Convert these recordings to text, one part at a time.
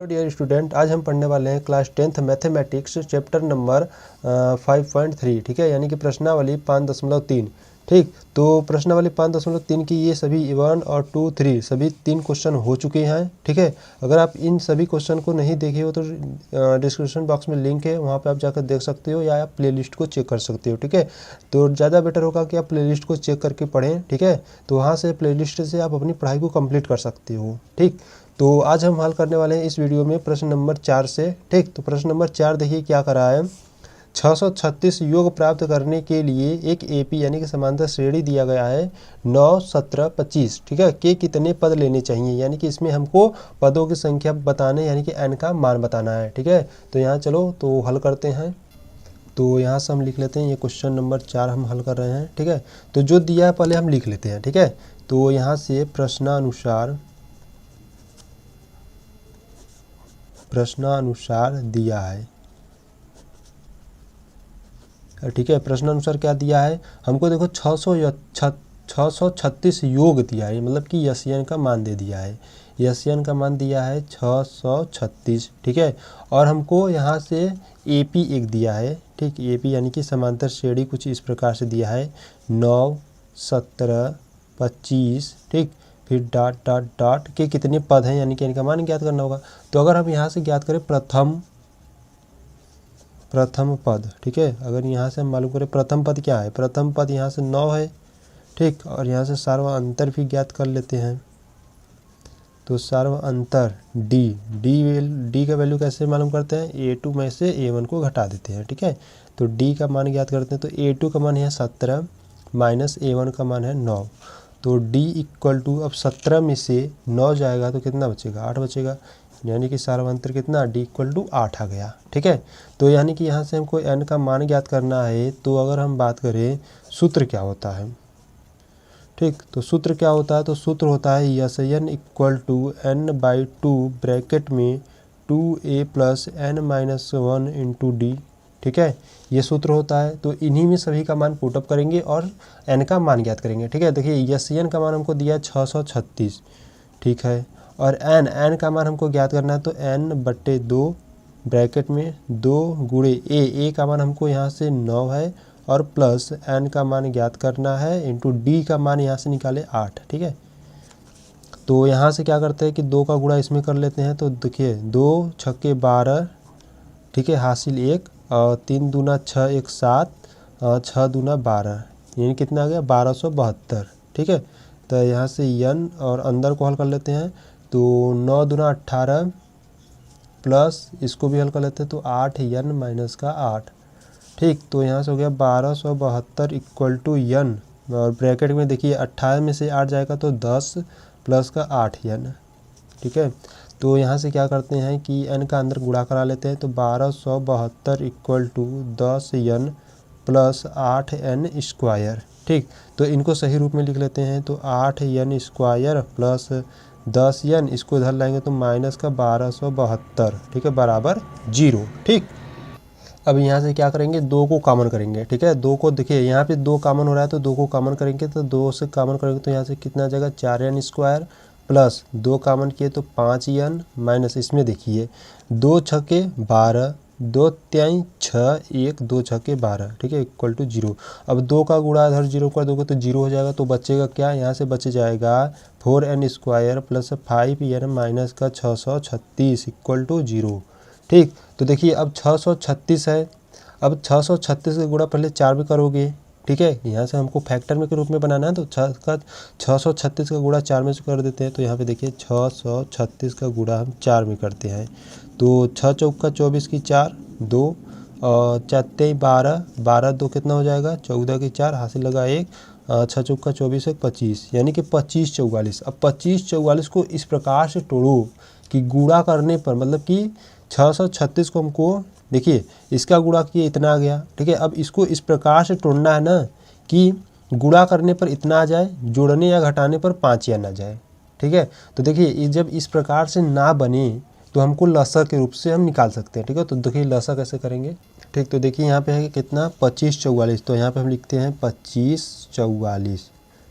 Dear student, आज हम पढ़ने वाले हैं class 10th mathematics chapter number 5.3। ठीक है, यानी कि प्रश्नावली 5.3। ठीक, तो प्रश्नावली 5.3 की ये सभी 1 और 2, 3 सभी 3 क्वेश्चन हो चुके हैं। ठीक है, अगर आप इन सभी क्वेश्चन को नहीं देखे हो तो डिस्क्रिप्शन बॉक्स में लिंक है, वहाँ पे आप जाकर देख सकते हो या आप प्लेलिस्ट को चेक कर सकते हो। ठीक है, तो ज़्यादा बेटर होगा कि आप प्लेलिस्ट को चेक करके पढ़ें। ठीक है, तो वहाँ से प्लेलिस्ट से आप अपनी पढ़ाई को कंप्लीट कर सकते हो। ठीक, तो आज हम हल करने वाले हैं इस वीडियो में प्रश्न नंबर 4 से। ठीक, तो प्रश्न नंबर 4 देखिए क्या करा है। 636 योग प्राप्त करने के लिए एक एपी यानी कि समांतर श्रेणी दिया गया है 9, 17, 25। ठीक है, के कितने पद लेने चाहिए, यानी कि इसमें हमको पदों की संख्या बताने यानी कि n का मान बताना है। ठीक है, तो यहाँ चलो तो हल करते हैं। तो यहाँ से हम लिख लेते हैं, ये क्वेश्चन नंबर 4 हम हल कर रहे हैं। ठीक है, तो जो दिया है पहले हम लिख लेते हैं। ठीक है, तो यहाँ से प्रश्नानुसार दिया है। ठीक है, प्रश्नानुसार क्या दिया है हमको, देखो 636 योग दिया है, मतलब कि यसियन का मान दे दिया है। यसियन का मान दिया है 636। ठीक है, और हमको यहाँ से एपी एक दिया है। ठीक, एपी यानी कि समांतर श्रेणी कुछ इस प्रकार से दिया है 9, 17, 25। ठीक, फिर डॉट डॉट डॉट के कितने पद हैं यानी कि इनका मान ज्ञात करना होगा। तो अगर हम यहाँ से ज्ञात करें प्रथम पद। ठीक है, अगर यहाँ से हम मालूम करें प्रथम पद क्या है, प्रथम पद यहाँ से 9 है। ठीक, और यहाँ से सार्वअंतर भी ज्ञात कर लेते हैं। तो सार्वअंतर डी का वैल्यू कैसे मालूम करते हैं, A2 में से A1 को घटा देते हैं। ठीक है, तो डी का मान ज्ञात करते हैं। तो A2 का मान है 17 माइनस A1 का मान है 9। तो D इक्वल टू, अब 17 में से 9 जाएगा तो कितना बचेगा, 8 बचेगा, यानी कि सार्वअंतर कितना, D इक्वल टू 8 आ गया। ठीक है, तो यानी कि यहाँ से हमको n का मान ज्ञात करना है। तो अगर हम बात करें सूत्र क्या होता है, ठीक, तो सूत्र क्या होता है, तो सूत्र होता है यन इक्वल टू n/2 ब्रैकेट में 2a plus n-1 into D. ठीक है, ये सूत्र होता है। तो इन्हीं में सभी का मान पुटअप करेंगे और n का मान ज्ञात करेंगे। ठीक है, देखिए यन का मान हमको दिया 636। ठीक है, और n का मान हमको ज्ञात करना है। तो n/2 ब्रैकेट में 2 गुणे a का मान हमको यहाँ से 9 है और प्लस n का मान ज्ञात करना है इंटू डी का मान यहाँ से निकाले 8। ठीक है, तो यहाँ से क्या करते हैं कि 2 का गुणा इसमें कर लेते हैं। तो देखिए 2 छक्के 12। ठीक है, हासिल 1 और 3 दूना 6, 1 7, 6 दूना 12, यानी कितना आ गया 1272। ठीक है, तो यहाँ से n और अंदर को हल कर लेते हैं। तो 9 दूना 18 प्लस इसको भी हल कर लेते हैं। तो 8 n माइनस का 8। ठीक, तो यहाँ से हो गया 1272 इक्वल टू n, और ब्रैकेट में देखिए 18 में से 8 जाएगा तो 10 प्लस का 8 n। ठीक है, तो यहाँ से क्या करते हैं कि n का अंदर गुणा करा लेते हैं। तो 1272 equal to 10 n plus 8 n square. ठीक, तो इनको सही रूप में लिख लेते हैं। तो 8 n स्क्वायर प्लस 10 n, इसको इधर लाएंगे तो माइनस का 1272। ठीक है, बराबर 0। ठीक, अब यहाँ से क्या करेंगे, 2 को कॉमन करेंगे। ठीक है, 2 को देखिए यहाँ पे 2 कॉमन हो रहा है तो 2 को कॉमन करेंगे। तो 2 से कॉमन करेंगे तो यहाँ से कितना आ जाएगा 4n स्क्वायर प्लस 2 कॉमन किए तो 5n माइनस इसमें देखिए 2 छक्के 12, 2 तिहाई 6, 1 2 छक्के 12। ठीक है, इक्वल टू 0। अब 2 का गुणा इधर 0 कर दोगे तो 0 हो जाएगा। तो बचेगा क्या, यहाँ से बच जाएगा 4n square plus 5n minus का 636 इक्वल टू 0। ठीक, तो देखिए अब 636 है। अब 636 का गुणा पहले 4 में करोगे। ठीक है, यहाँ से हमको फैक्टर में के रूप में बनाना है। तो 636 का गुणा 4 में से कर देते हैं। तो यहाँ पे देखिए 636 का गुणा हम 4 में करते हैं। तो 6 चौका 24 की 4, 2 और 4 12, 12 2 कितना हो जाएगा 14 की 4, हासिल लगा 1, 6 चौका 24 1 25, यानी कि 25 44। अब 25 44 को इस प्रकार से तोड़ो कि गुणा करने पर, मतलब कि 636 को हमको देखिए इसका गुणा किए इतना आ गया। ठीक है, अब इसको इस प्रकार से तोड़ना है ना कि गुणा करने पर इतना आ जाए, जोड़ने या घटाने पर 5 या ना जाए। ठीक है, तो देखिए जब इस प्रकार से ना बने तो हमको लसा के रूप से हम निकाल सकते हैं। ठीक है, तो देखिए लसा कैसे करेंगे। ठीक, तो देखिए यहाँ पे है कितना 25 44। तो यहाँ पे हम लिखते हैं 25 44।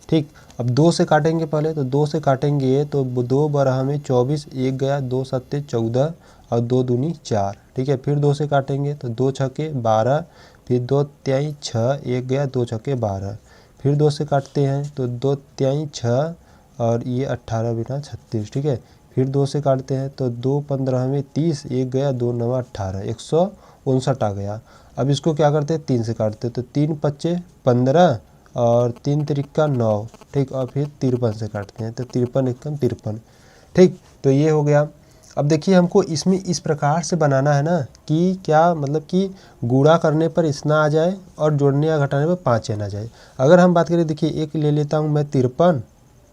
ठीक। अब 2 से काटेंगे पहले, तो 2 से काटेंगे तो 2 बारह में 24, 1 गया, 2 सत्ते 14 और 2 दूनी 4। ठीक है, फिर 2 से काटेंगे तो 2 छक्के 12, फिर 2 तिहाई 6, 1 गया, 2 छक्के 12। फिर 2 से काटते हैं तो 2 तिहाई 6 और ये 18 बिना 36। ठीक है, फिर 2 से काटते हैं तो 2 15 में 30, 1 गया, 2 9 18, 159 आ गया। अब इसको क्या करते हैं, 3 से काटते हैं तो 3 पच्चे 15 और 3 तिरिक्का 9। ठीक, और फिर 53 से काटते हैं तो 53 एकम 53। ठीक, तो ये हो गया। अब देखिए हमको इसमें इस प्रकार से बनाना है ना कि क्या मतलब कि गुणा करने पर इतना आ जाए और जोड़ने या घटाने पर 5 n आ जाए। अगर हम बात करें, देखिए एक ले लेता हूँ मैं 53।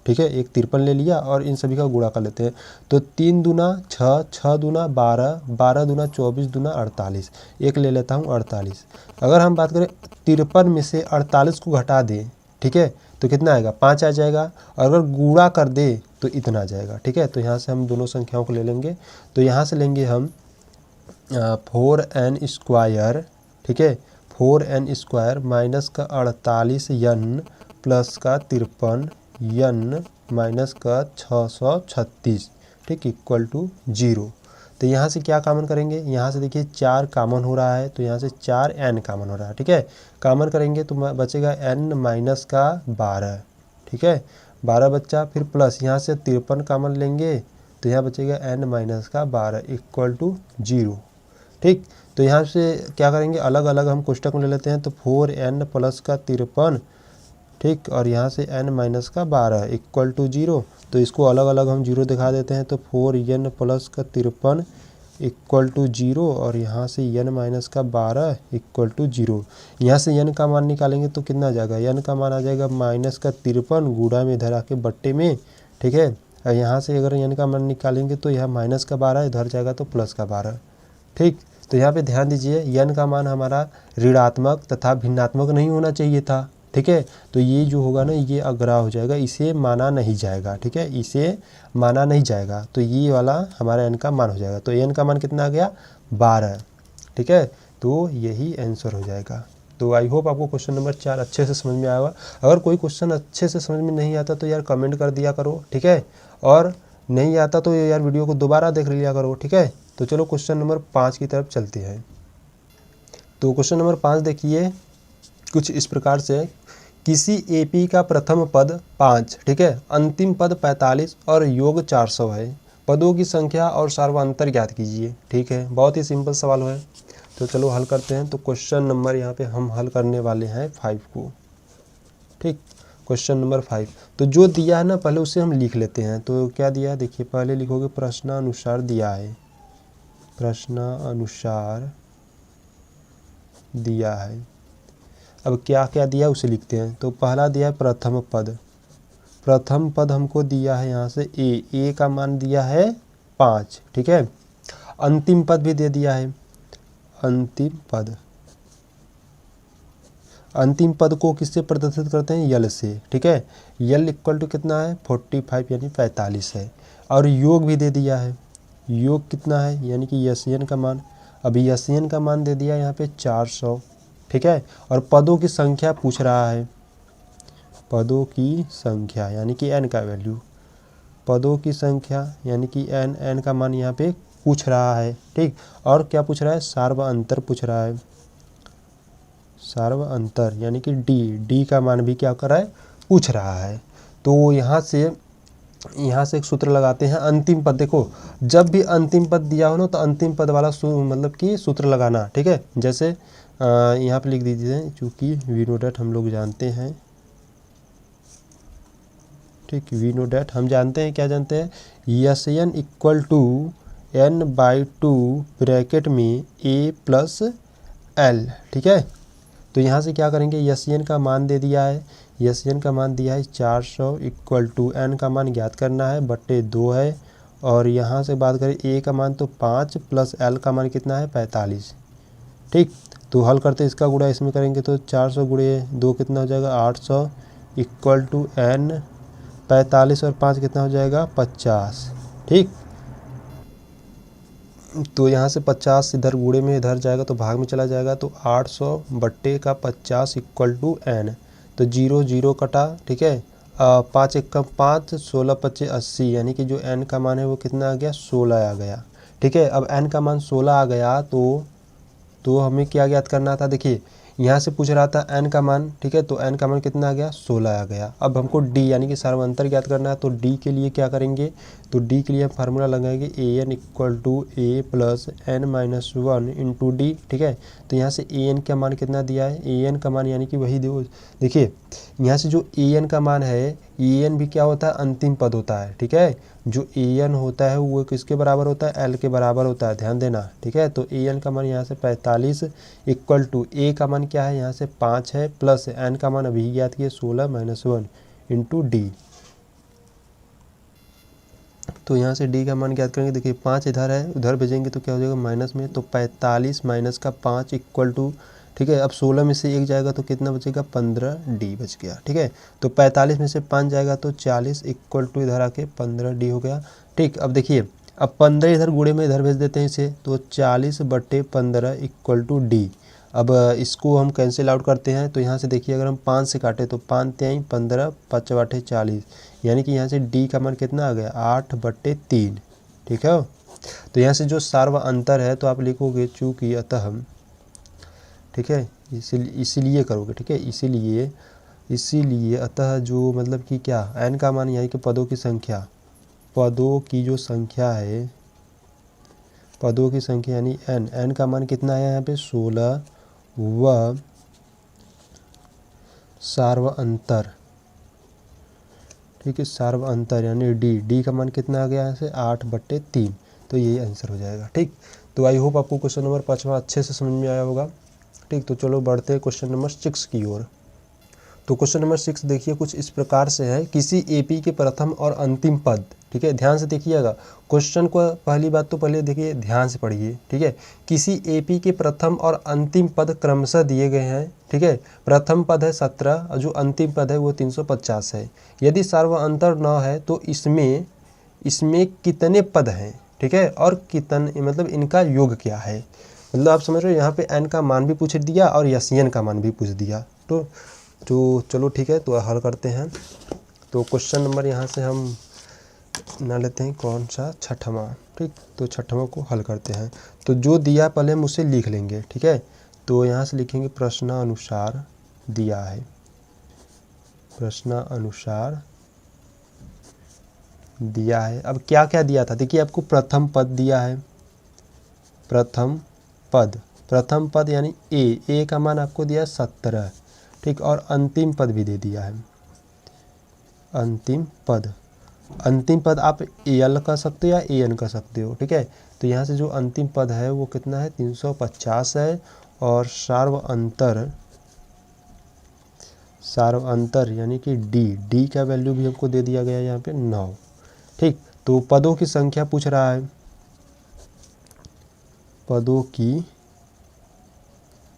ठीक है, एक 53 ले लिया और इन सभी का गुणा कर लेते हैं तो 3 दूना 6, 6 दूना 12, 12 दूना 24, दूना 48। एक ले लेता हूँ 48। अगर हम बात करें 53 में से 48 को घटा दें, ठीक है, तो कितना आएगा, 5 आ जाएगा। और अगर गुणा कर दे तो इतना आ जाएगा। ठीक है, तो यहाँ से हम दोनों संख्याओं को ले लेंगे। तो यहाँ से लेंगे हम 4n स्क्वायर। ठीक है, 4n स्क्वायर माइनस का 48 n प्लस का 53 n माइनस का 636। ठीक, इक्वल टू 0। तो यहाँ से क्या कॉमन करेंगे, यहाँ से देखिए 4 कॉमन हो रहा है तो यहाँ से 4n कॉमन हो रहा है। ठीक है, कॉमन करेंगे तो बचेगा n माइनस का 12। ठीक है, 12 बच्चा, फिर प्लस यहाँ से 53 कॉमन लेंगे तो यहाँ बचेगा n माइनस का 12 इक्वल टू 0। ठीक, तो यहाँ से क्या करेंगे, अलग अलग हम कोष्टक में ले लेते हैं तो 4n प्लस का 53। ठीक, और यहाँ से n माइनस का 12 इक्वल टू 0। तो इसको अलग अलग हम 0 दिखा देते हैं तो 4n प्लस का 53 इक्वल टू 0 और यहाँ से n माइनस का 12 इक्वल टू 0। यहाँ से n का मान निकालेंगे तो कितना आ जाएगा, n का मान आ जाएगा माइनस का 53 गुणा में इधर आके बट्टे में। ठीक है, और यहाँ से अगर n का मान निकालेंगे तो यहाँ माइनस का 12 इधर जाएगा तो प्लस का 12। ठीक, तो यहाँ पे ध्यान दीजिए n का मान हमारा ऋणात्मक तथा भिन्नात्मक नहीं होना चाहिए था। ठीक है, तो ये जो होगा ना ये अग्रा हो जाएगा, इसे माना नहीं जाएगा। ठीक है, इसे माना नहीं जाएगा तो ये वाला हमारा n का मान हो जाएगा। तो n का मान कितना आ गया, 12। ठीक है, तो यही आंसर हो जाएगा। तो आई होप आपको क्वेश्चन नंबर 4 अच्छे से समझ में आया होगा। अगर कोई क्वेश्चन अच्छे से समझ में नहीं आता तो यार कमेंट कर दिया करो। ठीक है, और नहीं आता तो यार वीडियो को दोबारा देख लिया करो। ठीक है, तो चलो क्वेश्चन नंबर 5 की तरफ चलते हैं। तो क्वेश्चन नंबर 5 देखिए कुछ इस प्रकार से, किसी एपी का प्रथम पद 5, ठीक है, अंतिम पद 45 और योग 400 है। पदों की संख्या और सार्वअंतर ज्ञात कीजिए। ठीक है, बहुत ही सिंपल सवाल है। तो चलो हल करते हैं। तो क्वेश्चन नंबर यहाँ पे हम हल करने वाले हैं 5 को। ठीक, क्वेश्चन नंबर 5। तो जो दिया है ना पहले उसे हम लिख लेते हैं। तो क्या दिया है देखिए, पहले लिखोगे प्रश्नानुसार दिया है, प्रश्नानुसार दिया है। अब क्या क्या दिया उसे लिखते हैं। तो पहला दिया है प्रथम पद। प्रथम पद हमको दिया है यहाँ से ए का मान दिया है 5। ठीक है, अंतिम पद भी दे दिया है, अंतिम पद। अंतिम पद को किससे प्रदर्शित करते हैं, यल से। ठीक है, यल इक्वल टू कितना है 45 यानी 45 है। और योग भी दे दिया है, योग कितना है यानी कि यसियन का मान। अभी यसियन का मान दे दिया यहाँ पे 400। ठीक है, और पदों की संख्या पूछ रहा है, पदों की संख्या यानी कि n का वैल्यू, पदों की संख्या यानी कि n का मान यहाँ पे पूछ रहा है। ठीक, और क्या पूछ रहा है, सार्वअंतर पूछ रहा है, सार्वअंतर यानी कि d का मान भी क्या कर रहा है, पूछ रहा है। तो यहाँ से एक सूत्र लगाते हैं। अंतिम पद, देखो जब भी अंतिम पद दिया हो ना तो अंतिम पद वाला मतलब कि सूत्र लगाना। ठीक है, जैसे यहाँ पे लिख दीजिए, चूँकि वी नो डैट हम लोग जानते हैं। ठीक, वी नो डैट हम जानते हैं, क्या जानते हैं, S n equal to n/2 bracket में a प्लस l। ठीक है, तो यहाँ से क्या करेंगे, यस एन का मान दे दिया है, यस एन का मान दिया है 400 इक्वल टू n का मान ज्ञात करना है बट्टे 2 है। और यहाँ से बात करें a का मान तो 5 प्लस l का मान कितना है 45। ठीक, तो हल करते इसका गुणा इसमें करेंगे तो 400 गुणे 2 कितना हो जाएगा 800 इक्वल टू n, 45 और 5 कितना हो जाएगा 50। ठीक, तो यहाँ से 50 इधर गुणे में इधर जाएगा तो भाग में चला जाएगा तो 800 बट्टे का 50 इक्वल टू n। तो 0 0 कटा। ठीक है, 5 एकम 5, 16 पच्चीस 80, यानी कि जो n का मान है वो कितना आ गया, 16 आ गया। ठीक है, अब n का मान 16 आ गया तो हमें क्या ज्ञात करना था। देखिए यहाँ से पूछ रहा था n का मान, ठीक है, तो n का मान कितना आ गया, 16 आ गया। अब हमको d यानी कि सार्वअंतर ज्ञात करना है, तो d के लिए क्या करेंगे, तो d के लिए हम फार्मूला लगाएंगे an equal to a plus n minus 1 into D. ठीक है, तो यहाँ से an का मान कितना दिया है, an का मान यानी कि वही देखिए यहाँ से जो an का मान है, an भी क्या होता है, अंतिम पद होता है। ठीक है, जो an होता है वो किसके बराबर होता है, l के बराबर होता है, ध्यान देना। ठीक है, तो an का मान यहाँ से 45 इक्वल टू a का मान क्या है, यहाँ से 5 है, प्लस n का मान अभी ज्ञात किए 16 माइनस 1 इंटू डी। तो यहाँ से d का मान ज्ञात करेंगे। देखिए 5 इधर है, उधर भेजेंगे तो क्या हो जाएगा माइनस में, तो 45 माइनस का 5 इक्वल टू, ठीक है, अब 16 में से 1 जाएगा तो कितना बचेगा, 15 डी बच गया। ठीक है, तो 45 में से 5 जाएगा तो 40 इक्वल टू इधर आके 15 डी हो गया। ठीक, अब देखिए अब 15 इधर गुणे में इधर भेज देते हैं इसे, तो 40/15 इक्वल टू डी। अब इसको हम कैंसिल आउट करते हैं, तो यहाँ से देखिए अगर हम 5 से काटें तो 5 तिहाई 15, 5 बाटे 40, यानी कि यहाँ से डी का मान कितना आ गया, 8/3। ठीक है, तो यहाँ से जो सार्व अंतर है तो आप लिखोगे चूँकि अतः, ठीक है, इसीलिए करोगे। ठीक है, इसीलिए अतः जो मतलब कि क्या, n का मान यानी कि पदों की संख्या, पदों की जो संख्या है, पदों की संख्या यानी n का मान कितना है यहाँ पे 16 व सार्व अंतर, ठीक है, सार्व अंतर यानी डी का मान कितना आ गया यहाँ से 8/3। तो यही आंसर हो जाएगा। ठीक, तो आई होप आपको क्वेश्चन नंबर 5 अच्छे से समझ में आया होगा। ठीक, तो चलो बढ़ते हैं क्वेश्चन नंबर 6 की ओर। तो क्वेश्चन नंबर 6 देखिए कुछ इस प्रकार से है, किसी एपी के प्रथम और अंतिम पद, ठीक है, ध्यान से देखिएगा क्वेश्चन को, पहली बात तो पहले देखिए ध्यान से पढ़िए। ठीक है, किसी एपी के प्रथम और अंतिम पद क्रमशः दिए गए हैं। ठीक है, प्रथम पद है 17 और जो अंतिम पद है वो 350 है। यदि सार्वअंतर 9 है तो इसमें कितने पद हैं, ठीक है, और कितने मतलब इनका योग क्या है। मतलब आप समझ रहे हो, यहाँ पे n का मान भी पूछ दिया और यन का मान भी पूछ दिया। तो चलो ठीक है, तो हल करते हैं। तो क्वेश्चन नंबर यहाँ से हम ना लेते हैं, कौन सा, छठवां। ठीक, तो छठवां को हल करते हैं। तो जो दिया पहले हम उसे लिख लेंगे। ठीक है, तो यहाँ से लिखेंगे प्रश्नानुसार दिया है, प्रश्नानुसार दिया है। अब क्या क्या दिया था, देखिए आपको प्रथम पद दिया है, प्रथम पद यानी ए का मान आपको दिया 17। ठीक, और अंतिम पद भी दे दिया है, अंतिम पद आप एल कर सकते हो या एन कर सकते हो। ठीक है, तो यहाँ से जो अंतिम पद है वो कितना है, 350 है। और सार्व अंतर यानी कि डी का वैल्यू भी हमको दे दिया गया है यहाँ पे 9। ठीक, तो पदों की संख्या पूछ रहा है, पदों की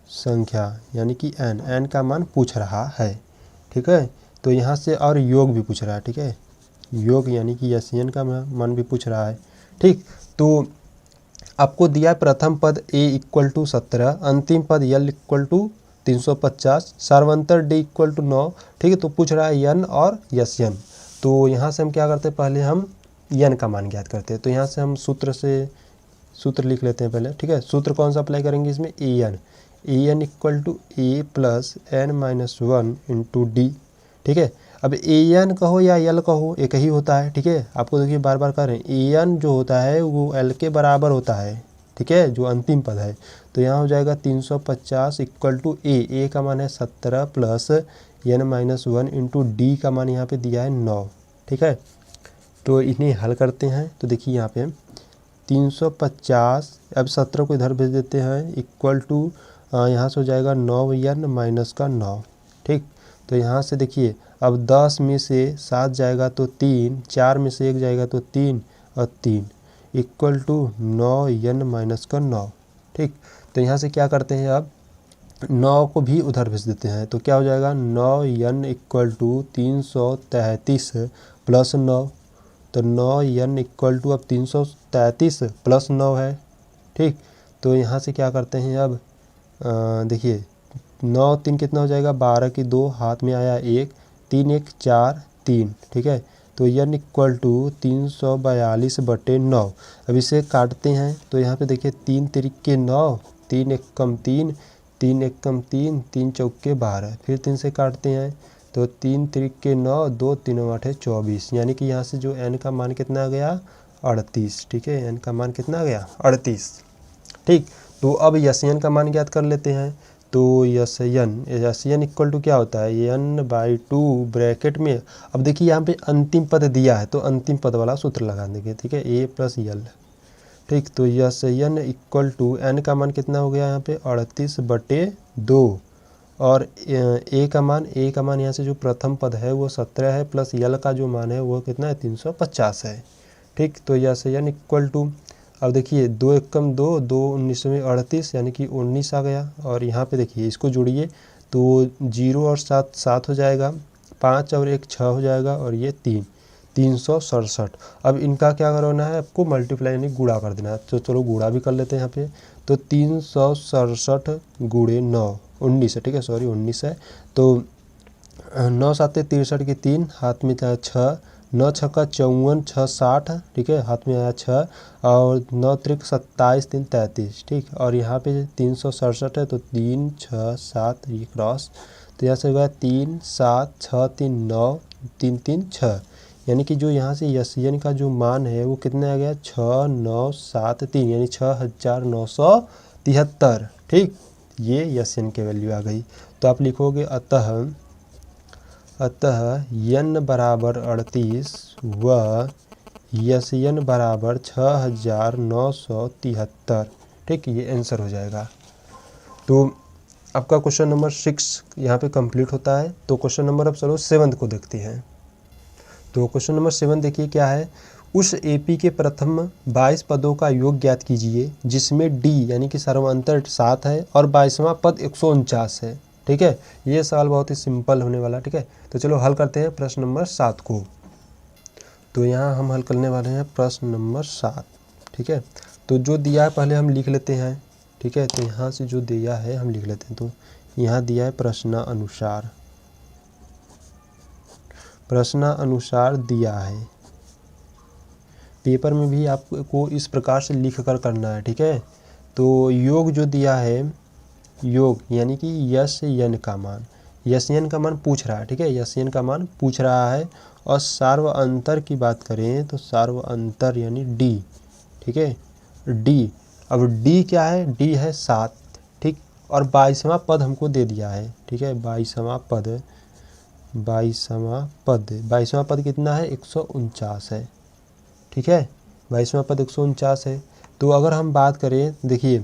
संख्या यानी कि n का मान पूछ रहा है। ठीक है, तो यहाँ से और योग भी पूछ रहा है। ठीक है, योग यानी कि यन का मान भी पूछ रहा है। ठीक, तो आपको दिया प्रथम पद a इक्वल टू 17, अंतिम पद l इक्वल टू 350, सार्वंतर d इक्वल टू 9। ठीक है, तो पूछ रहा है यन और यन। तो यहाँ से हम क्या करते हैं, पहले हम यन का मान ज्ञात करते हैं। तो यहाँ से हम सूत्र लिख लेते हैं पहले। ठीक है, सूत्र कौन सा अप्लाई करेंगे इसमें, an equal to a plus n minus 1 into D. ठीक है, अब an कहो या l कहो एक ही होता है। ठीक है, आपको देखिए बार बार कह रहे हैं, an जो होता है वो l के बराबर होता है। ठीक है, जो अंतिम पद है, तो यहाँ हो जाएगा 350 इक्वल टू a का मान है 17 plus n minus 1 into D का मान यहाँ पे दिया है 9। ठीक है, तो इन्हें हल करते हैं। तो देखिए यहाँ पे 350, अब 17 को इधर भेज देते हैं, इक्वल टू यहाँ से हो जाएगा 9n माइनस का 9। ठीक, तो यहाँ से देखिए अब 10 में से 7 जाएगा तो 3, 4 में से 1 जाएगा तो 3 और 3 इक्वल टू 9n माइनस का 9। ठीक, तो यहाँ से क्या करते हैं, अब 9 को भी उधर भेज देते हैं, तो क्या हो जाएगा 9n इक्वल टू 333 प्लस 9। तो 9n इक्वल टू अब 333 प्लस 9 है। ठीक, तो यहाँ से क्या करते हैं, अब देखिए 9 3 कितना हो जाएगा, 12 की 2 हाथ में आया 1, 3 1 4 3, ठीक है। तो n इक्वल टू 342/9। अब इसे काटते हैं तो यहाँ पे देखिए 3 तिरिक्के 9, 3 एकम 3, 3 एकम 3, 3 चौके 12, फिर 3 से काटते हैं तो 3 तिरिक्के 9, 2 3 8 24, यानी कि यहाँ से जो n का मान कितना आ गया 38, ठीक है। n का मान कितना आ गया 38, ठीक। तो अब यस एन का मान ज्ञात कर लेते हैं। तो यस एन इक्वल टू क्या होता है n/2 ब्रैकेट में। अब देखिए यहाँ पे अंतिम पद दिया है तो अंतिम पद वाला सूत्र लगा देंगे, ठीक है, a + l, ठीक। तो S n equal to n का मान कितना हो गया यहाँ पे 38/2 और a का मान यहाँ से जो प्रथम पद है वो 17 है प्लस l का जो मान है वो कितना है 350 है, ठीक। तो यस एन इक्वल टू, अब देखिए 2 एकम 2, 2 19 में 38, यानी कि 19 आ गया। और यहाँ पे देखिए इसको जोड़िए तो 0 और 7 7 हो जाएगा, 5 और 1 6 हो जाएगा और ये 3 367। अब इनका क्या करना है आपको मल्टीप्लाई यानी गुणा कर देना है। तो चलो गुणा भी कर लेते हैं यहाँ पे। तो 367 गुणे 9 19 है, ठीक है, सॉरी 19 है। तो 9 7 63 की 3, हाथ में 6, 9 छक्का 54, 6 60, ठीक है, हाथ में आया 6 और 9 त्रिक 27, 3 33, ठीक। और यहाँ पे 367 है तो 3 6 7 ये क्रॉस, तो यहाँ से होगा 3 7 6 3 9 3 3 6, यानी कि जो यहाँ से यस एन का जो मान है वो कितना आ गया 6973, यानी 6973, ठीक। ये यस एन की वैल्यू आ गई। तो आप लिखोगे अतः n बराबर 38 व यस एन बराबर 6973, ठीक, ये आंसर हो जाएगा। तो आपका क्वेश्चन नंबर 6 यहाँ पे कंप्लीट होता है। तो क्वेश्चन नंबर अब चलो 7 को देखते हैं। तो क्वेश्चन नंबर 7 देखिए क्या है, उस एपी के प्रथम 22 पदों का योग ज्ञात कीजिए जिसमें डी यानी कि सर्वांतर 7 है और 22वां पद 149 है, ठीक है। ये सवाल बहुत ही सिंपल होने वाला, ठीक है। तो चलो हल करते हैं प्रश्न नंबर 7 को। तो यहाँ हम हल करने वाले हैं प्रश्न नंबर 7, ठीक है। तो जो दिया है पहले हम लिख लेते हैं, ठीक है। तो यहाँ से जो दिया है हम लिख लेते हैं। तो यहाँ दिया है प्रश्नानुसार दिया है। पेपर में भी आपको इस प्रकार से लिख कर करना है, ठीक है। तो योग जो दिया है, योग यानी कि यस एन का मान, यस एन का मान पूछ रहा है, ठीक है, यस एन का मान पूछ रहा है। और सार्व अंतर की बात करें तो सार्व अंतर यानी डी, ठीक है, डी। अब डी क्या है, डी है 7, ठीक। और 22वां पद हमको दे दिया है, ठीक है, 22वां पद कितना है 149 है, ठीक है, 22वां पद 149 है। तो अगर हम बात करें, देखिए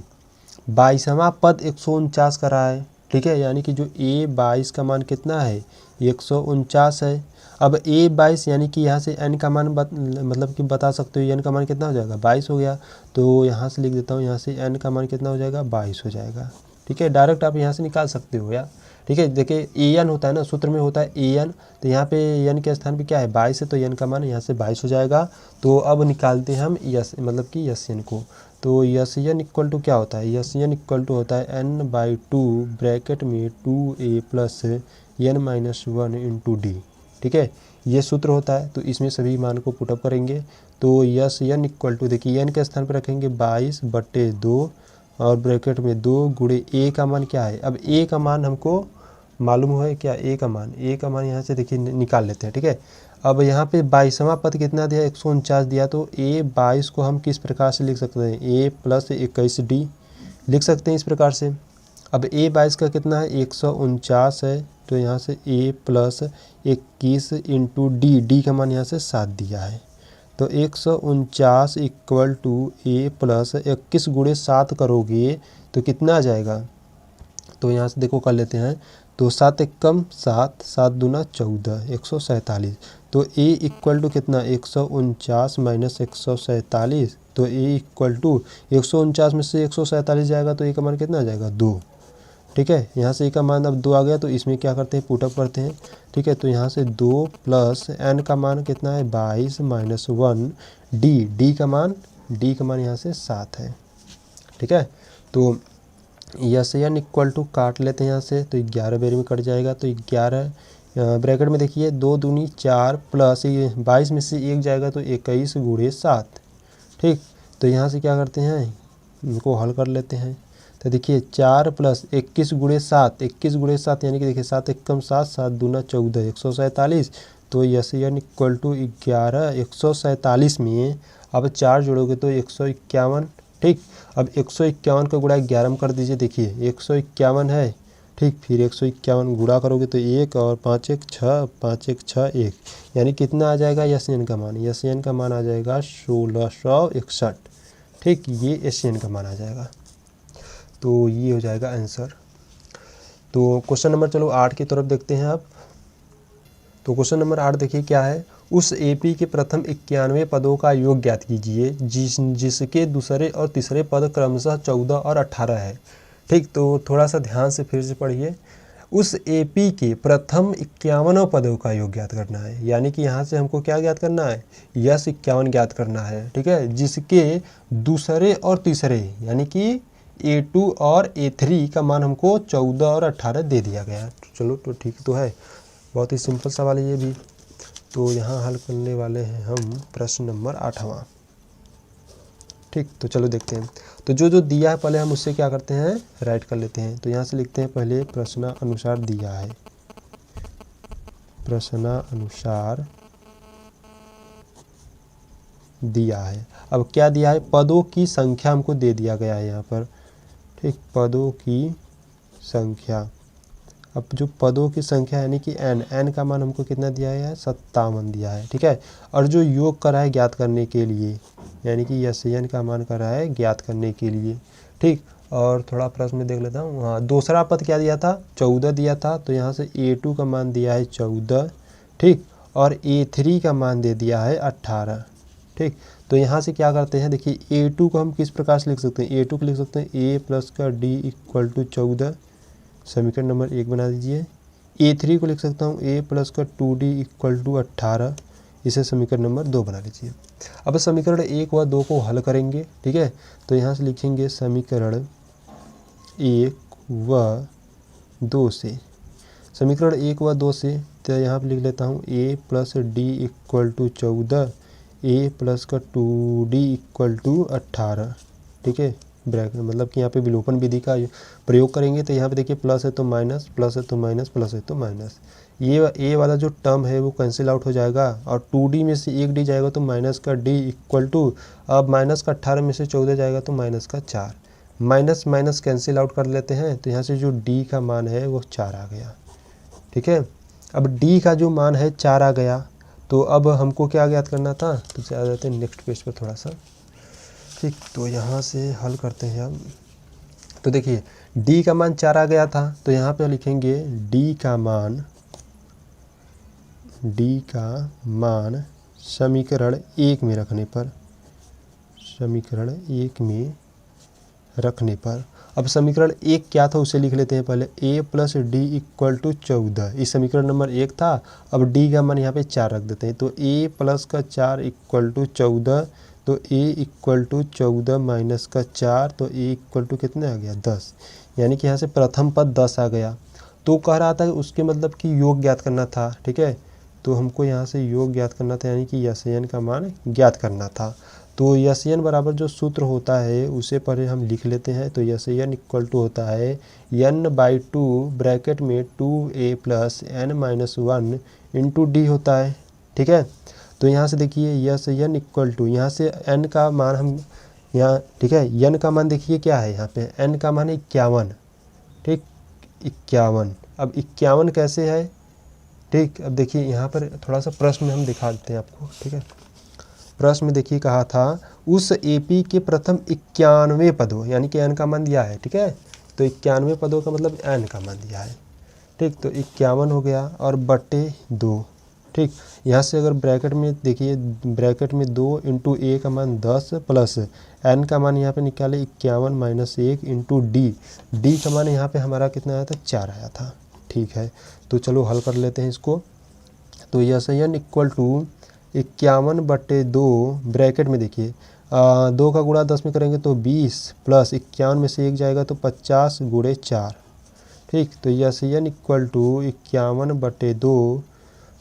22वां पद 149 का रहा है, ठीक है, यानी कि जो A22 का मान कितना है 149 है। अब A22 यानी कि यहाँ से n का मान मतलब कि बता सकते हो n का मान कितना हो जाएगा 22 हो गया। तो यहाँ से लिख देता हूँ, यहाँ से n का मान कितना हो जाएगा 22 हो जाएगा, ठीक है। डायरेक्ट आप यहाँ से निकाल सकते हो यार, ठीक है। देखिए an होता है ना, सूत्र में होता है an, तो यहाँ पे n के स्थान पे क्या है 22 है, तो n का मान यहाँ से 22 हो जाएगा। तो अब निकालते हैं हम यस मतलब कि यस एन को। तो यस एन इक्वल टू क्या होता है, यस एन इक्वल टू होता है n/2 ब्रैकेट में 2a + n - 1 इंटू डी, ठीक है, ये सूत्र होता है। तो इसमें सभी मान को पुटअप करेंगे। तो यस एन इक्वल टू, देखिए n के स्थान पर रखेंगे 22/2 और ब्रैकेट में 2 गुणे a का मान क्या है। अब a का मान हमको मालूम है क्या, a का मान यहाँ से देखिए निकाल लेते हैं, ठीक है। अब यहाँ पे 22वां पद कितना दिया 149 दिया, तो A22 को हम किस प्रकार से लिख सकते हैं, A + 21D लिख सकते हैं इस प्रकार से। अब A22 का कितना है 149 है, तो यहाँ से A + 21 इंटू डी का मान यहाँ से 7 दिया है। तो 149 इक्वल टू A + 21 गुणे 7 करोगे तो कितना आ जाएगा। तो यहाँ से देखो कर लेते हैं। तो 7 एकम 7, 7 दूना 14, 147। तो A इक्वल टू कितना 149 - 147। तो A इक्वल टू 149 में से 147 जाएगा तो A का मान कितना आ जाएगा 2, ठीक है। यहाँ से A का मान अब 2 आ गया, तो इसमें क्या करते हैं पुटअप करते हैं, ठीक है। तो यहाँ से 2 + n का मान कितना है 22 - 1 डी का मान यहाँ से 7 है, ठीक है। तो यस एन इक्वल टू काट लेते हैं यहाँ से, तो 11 बेर में कट जाएगा। तो 11 ब्रैकेट में देखिए 2 दूनी 4 प्लस ये 22 में से 1 जाएगा तो 21 गुणे 7। ठीक, तो यहाँ से क्या करते हैं, इनको हल कर लेते हैं। तो देखिए 4 प्लस 21 गुणे 7, 21 गुणे 7 यानी कि देखिए 7 एकम 7, 7 दूना 14, 147। तो SN इक्वल टू 11, 147 में अब 4 जोड़ोगे तो 151। ठीक, अब 151 का गुणा 11 में कर दीजिए। देखिए 151 है, ठीक, फिर 151 गुणा करोगे तो 1 और 5 1 6, 5 1 6 1, यानी कितना आ जाएगा SN का मान, SN का मान आ जाएगा 1661। ठीक, ये SN का मान आ जाएगा। तो ये हो जाएगा आंसर। तो क्वेश्चन नंबर चलो 8 की तरफ देखते हैं आप। तो क्वेश्चन नंबर 8 देखिए क्या है, उस AP के प्रथम 91 पदों का योग ज्ञात कीजिए जिसके दूसरे और तीसरे पद क्रमशः 14 और 18 है। ठीक, तो थोड़ा सा ध्यान से फिर से पढ़िए। उस AP के प्रथम 51 पदों का योग ज्ञात करना है, यानी कि यहाँ से हमको क्या ज्ञात करना है, यस 51 ज्ञात करना है। ठीक है, जिसके दूसरे और तीसरे यानी कि A2 और A3 का मान हमको 14 और 18 दे दिया गया है। चलो तो ठीक तो है, बहुत ही सिंपल सवाल है ये भी। तो यहाँ हल करने वाले हैं हम प्रश्न नंबर 8वां। ठीक, तो चलो देखते हैं। तो जो दिया है पहले हम उससे क्या करते हैं, राइट कर लेते हैं। तो यहाँ से लिखते हैं पहले प्रश्नानुसार दिया है, प्रश्नानुसार दिया है। अब क्या दिया है, पदों की संख्या हमको दे दिया गया है यहाँ पर। ठीक, पदों की संख्या। अब जो पदों की संख्या यानी कि n का मान हमको कितना दिया है, 57 दिया है। ठीक है, और जो योग करा है ज्ञात करने के लिए, यानी कि SN का मान करा है ज्ञात करने के लिए। ठीक, और थोड़ा प्रश्न में देख लेता हूँ। हाँ, दूसरा पद क्या दिया था, 14 दिया था। तो यहाँ से A2 का मान दिया है 14। ठीक, और A3 का मान दे दिया है 18। ठीक, तो यहाँ से क्या करते हैं, देखिए A2 को हम किस प्रकार से लिख सकते हैं, A2 को लिख सकते हैं A प्लस का D इक्वल टू 14, समीकरण नंबर 1 बना दीजिए। A3 को लिख सकता हूँ A प्लस का 2D इक्वल टू 18, इसे समीकरण नंबर 2 बना लीजिए। अब समीकरण 1 व 2 को हल करेंगे। ठीक है, तो यहाँ से लिखेंगे समीकरण 1 व 2 से, समीकरण 1 व 2 से, तो यहाँ पर लिख लेता हूँ A plus D equal to 14, A plus का 2D इक्वल टू 18। ठीक है, ब्रैकेट मतलब कि यहाँ पे विलोपन विधि का प्रयोग करेंगे। तो यहाँ पे देखिए प्लस है तो माइनस, प्लस है तो माइनस, प्लस है तो माइनस, ये A वाला जो टर्म है वो कैंसिल आउट हो जाएगा, और 2D में से 1D जाएगा तो माइनस का D इक्वल टू, अब माइनस का 18 में से 14 जाएगा तो माइनस का 4, माइनस माइनस कैंसिल आउट कर लेते हैं। तो यहाँ से जो D का मान है वो 4 आ गया। ठीक है, अब D का जो मान है 4 आ गया, तो अब हमको क्या ज्ञात करना था, तो चले जाते हैं नेक्स्ट पेज पर थोड़ा सा। ठीक, तो यहाँ से हल करते हैं हम। तो देखिए D का मान 4 आ गया था, तो यहाँ पे लिखेंगे D का मान समीकरण 1 में रखने पर, समीकरण 1 में रखने पर, अब समीकरण 1 क्या था उसे लिख लेते हैं पहले। A plus D equal to 14, इस समीकरण नंबर 1 था। अब D का मान यहाँ पे 4 रख देते हैं, तो A प्लस का 4 इक्वल टू 14, तो A इक्वल टू 14 माइनस का 4, तो A इक्वल टू कितने आ गया, 10, यानी कि यहाँ से प्रथम पद 10 आ गया। तो कह रहा था उसके मतलब कि योग ज्ञात करना था। ठीक है, तो हमको यहाँ से योग ज्ञात करना था, यानी कि SN का मान ज्ञात करना था। तो SN बराबर जो सूत्र होता है उसे पहले हम लिख लेते हैं। तो SN इक्वल टू होता है n/2 ब्रैकेट में 2A plus n minus 1 into D होता है। ठीक है, तो यहाँ से देखिए SN इक्वल टू, यहाँ से n का मान हम यहाँ, ठीक है, n का मान देखिए क्या है, यहाँ पे n का मान है 51। ठीक, 51, अब 51 कैसे है। ठीक, अब देखिए यहाँ पर थोड़ा सा प्रश्न में हम दिखा देते हैं आपको। ठीक है, प्रश्न में देखिए कहा था उस AP के प्रथम 91 पदों, यानी कि n का मान दिया है। ठीक है, तो 91 पदों का मतलब n का मान दिया है। ठीक, तो 51 हो गया और बटे 2। ठीक, यहाँ से अगर ब्रैकेट में देखिए, ब्रैकेट में 2 इंटू A का मान 10 प्लस n का मान यहाँ पे निकाले 51 माइनस 1 इंटू D का मान यहाँ पे हमारा कितना आया था, 4 आया था। ठीक है, तो चलो हल कर लेते हैं इसको। तो SN इक्वल टू 51/2 ब्रैकेट में देखिए 2 का गुणा 10 में करेंगे तो 20 प्लस 51 में से 1 जाएगा तो 50 गुणे 4, ठीक। तो यस एन इक्वल टू 51/2,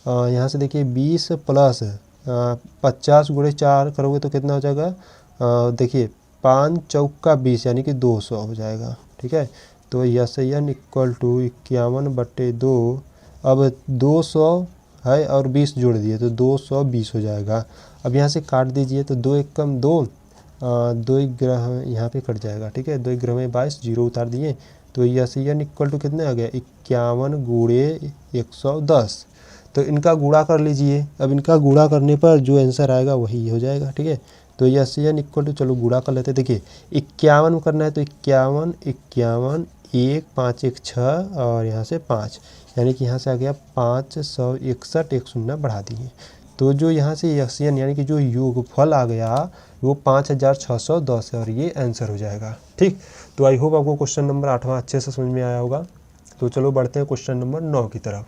यहाँ से देखिए 20 प्लस 50 × 4 करोगे तो कितना हो जाएगा, देखिए 5 चौका 20 यानी कि 200 हो जाएगा। ठीक है। तो यस एन इक्वल टू 51/2, अब 200 है और 20 जोड़ दिए तो 220 हो जाएगा। अब यहाँ से काट दीजिए तो 2 एक कम 2, 2 ग्रह यहाँ पे कट जाएगा। ठीक है। 2 ग्रह में 22, 0 उतार दिए तो यस एन इक्वल टू कितने आ गया, 51 × 110। तो इनका गुणा कर लीजिए। अब इनका गुणा करने पर जो आंसर आएगा वही हो जाएगा। ठीक है। तो यस एन इक्वल टू, चलो गुणा कर लेते हैं। देखिए 51 में करना है तो 51 51 1 5 1 6 और यहाँ से 5, यानी कि यहाँ से आ गया 561, एक शून्य बढ़ा दिए तो जो यहाँ से यस एन यानी कि जो योगफल आ गया वो 5610 है और ये आंसर हो जाएगा। ठीक। तो आई होप आपको क्वेश्चन नंबर 8वां अच्छे से समझ में आया होगा। तो चलो बढ़ते हैं क्वेश्चन नंबर 9 की तरफ।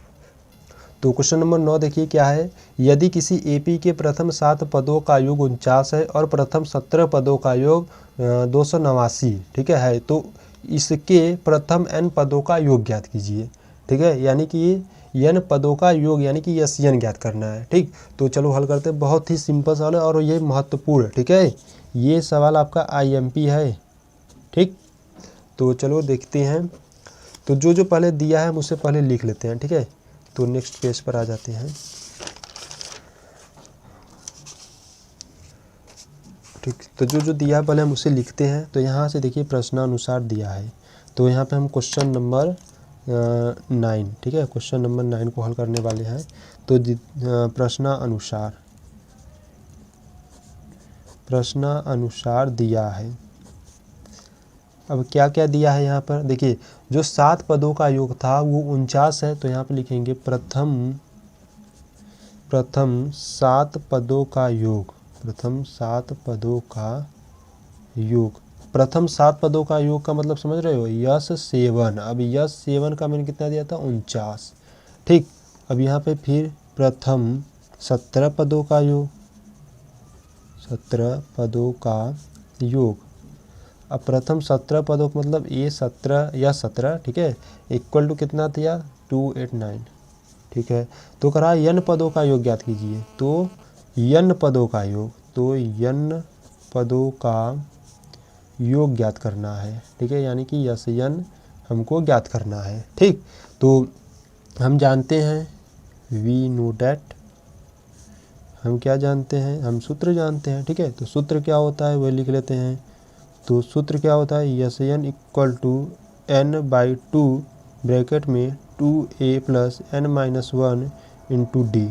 तो क्वेश्चन नंबर 9 देखिए क्या है, यदि किसी एपी के प्रथम 7 पदों का योग 49 है और प्रथम 17 पदों का योग 289, ठीक है, तो इसके प्रथम n पदों का योग ज्ञात कीजिए। ठीक है। यानी कि n पदों का योग यानी कि यस एन ज्ञात करना है। ठीक। तो चलो हल करते हैं। बहुत ही सिंपल सवाल है और ये महत्वपूर्ण। ठीक है। ये सवाल आपका IMP है। ठीक। तो चलो देखते हैं। तो जो पहले दिया है हम उससे पहले लिख लेते हैं। ठीक है। तो नेक्स्ट पेज पर आ जाते हैं। ठीक। तो जो दिया है पहले हम उसे लिखते हैं। तो यहाँ से देखिए प्रश्नानुसार दिया है। तो यहाँ पे हम क्वेश्चन नंबर 9, ठीक है, क्वेश्चन नंबर 9 को हल करने वाले हैं। तो प्रश्नानुसार दिया है। अब क्या क्या दिया है यहाँ पर देखिए, जो 7 पदों का योग था वो 49 है। तो यहाँ पे लिखेंगे प्रथम 7 पदों का योग, प्रथम 7 पदों का योग। प्रथम 7 पदों का योग का मतलब समझ रहे हो, यस 7। अब यस 7 का मैंने कितना दिया था, 49। ठीक। अब यहाँ पे फिर प्रथम 17 पदों का योग, 17 पदों का योग। अब प्रथम 17 पदों का मतलब ये 17 या 17, ठीक है, इक्वल टू कितना दिया, 289। ठीक है। तो कह रहा है n पदों का योग ज्ञात कीजिए। तो n पदों का योग, तो n पदों का योग ज्ञात करना है। ठीक है। यानी कि यस n हमको ज्ञात करना है। ठीक। तो हम जानते हैं, वी नो डैट, हम क्या जानते हैं, हम सूत्र जानते हैं। ठीक है। तो सूत्र क्या होता है वह लिख लेते हैं। तो सूत्र क्या होता है, S n equal to n/2 bracket में 2a + n-1 × d।